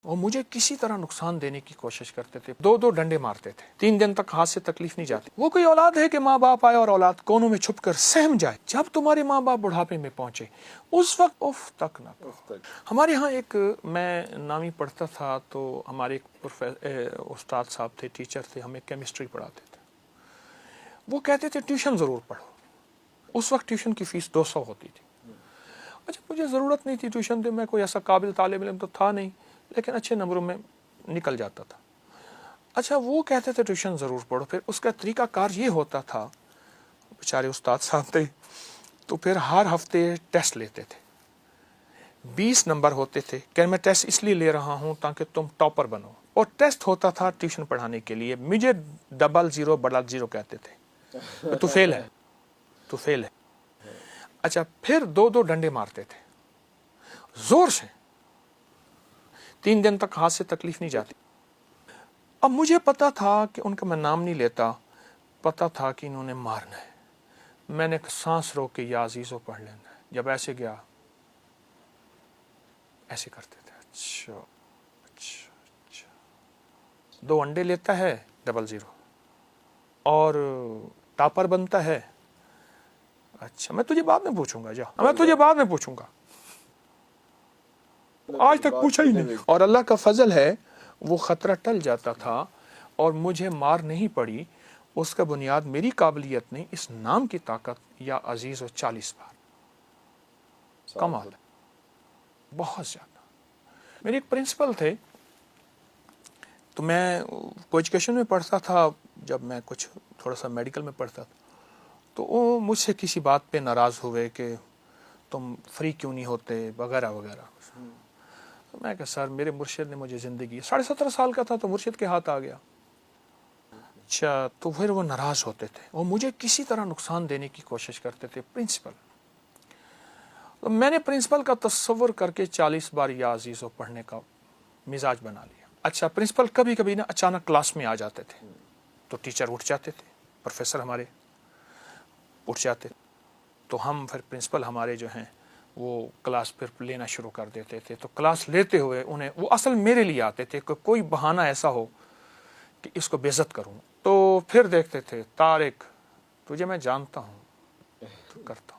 وہ مجھے کسی طرح نقصان دینے کی کوشش کرتے تھے، دو دو ڈنڈے مارتے تھے، 3 دن تک ہاتھ سے تکلیف نہیں جاتی۔ وہ کوئی اولاد ہے کہ ماں باپ آئے اور اولاد کونوں میں چھپ کر سہم جائے، جب تمہارے ماں باپ بڑھاپے میں پہنچے اس وقت اف تک نہ کہو۔ ہمارے ہاں ایک میں نامی پڑھتا تھا تو ہمارے ایک استاد صاحب تھے، ٹیچر تھے، ہمیں کیمسٹری پڑھاتے تھے۔ وہ کہتے تھے ٹیوشن ضرور پڑھو۔ اس وقت ٹیوشن کی فیس 200 ہوتی تھی۔ اچھا مجھے ضرورت نہیں تھی ٹیوشن دے، میں کوئی ایسا قابل طالب علم تو تھا نہیں، لیکن اچھے نمبروں میں نکل جاتا تھا۔ اچھا وہ کہتے تھے ٹیوشن ضرور پڑھو، پھر اس کا طریقہ کار یہ ہوتا تھا، بیچارے استاد صاحب تھے، تو پھر ہر ہفتے ٹیسٹ لیتے تھے، 20 نمبر ہوتے تھے کہ میں ٹیسٹ اس لیے لے رہا ہوں تاکہ تم ٹاپر بنو، اور ٹیسٹ ہوتا تھا ٹیوشن پڑھانے کے لیے۔ مجھے 00 کہتے تھے، تو فیل ہے، تو فیل ہے۔ اچھا پھر 2 ڈنڈے مارتے تھے زور سے، 3 دن تک ہاتھ سے تکلیف نہیں جاتی۔ اب مجھے پتا تھا کہ ان کا میں نام نہیں لیتا، پتا تھا کہ انہوں نے مارنا ہے۔ میں نے سانس روک کے یا عزیزو پڑھ لینا ہے۔ جب ایسے گیا ایسے کرتے تھے، اچھا اچھا اچھا، 2 انڈے لیتا ہے 00 اور ٹاپر بنتا ہے۔ اچھا میں تجھے بعد میں پوچھوں گا، جا میں تجھے بعد میں پوچھوں گا، آج تک پوچھا ہی نہیں۔ اور اللہ کا فضل ہے وہ خطرہ ٹل جاتا تھا اور مجھے مار نہیں پڑی۔ اس کا بنیاد میری قابلیت نہیں، اس نام کی طاقت، یا عزیز و 40 بار کمال ہے، بہت زیادہ۔ میرے ایک پرنسپل تھے، تو میں کو ایجوکیشن میں پڑھتا تھا، جب میں کچھ تھوڑا سا میڈیکل میں پڑھتا تھا، تو وہ مجھ سے کسی بات پہ ناراض ہوئے کہ تم فری کیوں نہیں ہوتے وغیرہ وغیرہ۔ میں کہ سر میرے مرشد نے مجھے زندگی، 17.5 سال کا تھا تو مرشد کے ہاتھ آ گیا۔ اچھا تو پھر وہ ناراض ہوتے تھے، وہ مجھے کسی طرح نقصان دینے کی کوشش کرتے تھے، پرنسپل۔ تو میں نے پرنسپل کا تصور کر کے 40 بار یا عزیزو پڑھنے کا مزاج بنا لیا۔ اچھا پرنسپل کبھی کبھی نا اچانک کلاس میں آ جاتے تھے، تو ٹیچر اٹھ جاتے تھے، پروفیسر ہمارے اٹھ جاتے، تو ہم پھر پرنسپل ہمارے جو ہیں وہ کلاس پھر لینا شروع کر دیتے تھے۔ تو کلاس لیتے ہوئے انہیں، وہ اصل میرے لیے آتے تھے کہ کوئی بہانہ ایسا ہو کہ اس کو بے عزت کروں، تو پھر دیکھتے تھے طارق تجھے میں جانتا ہوں، تو کرتا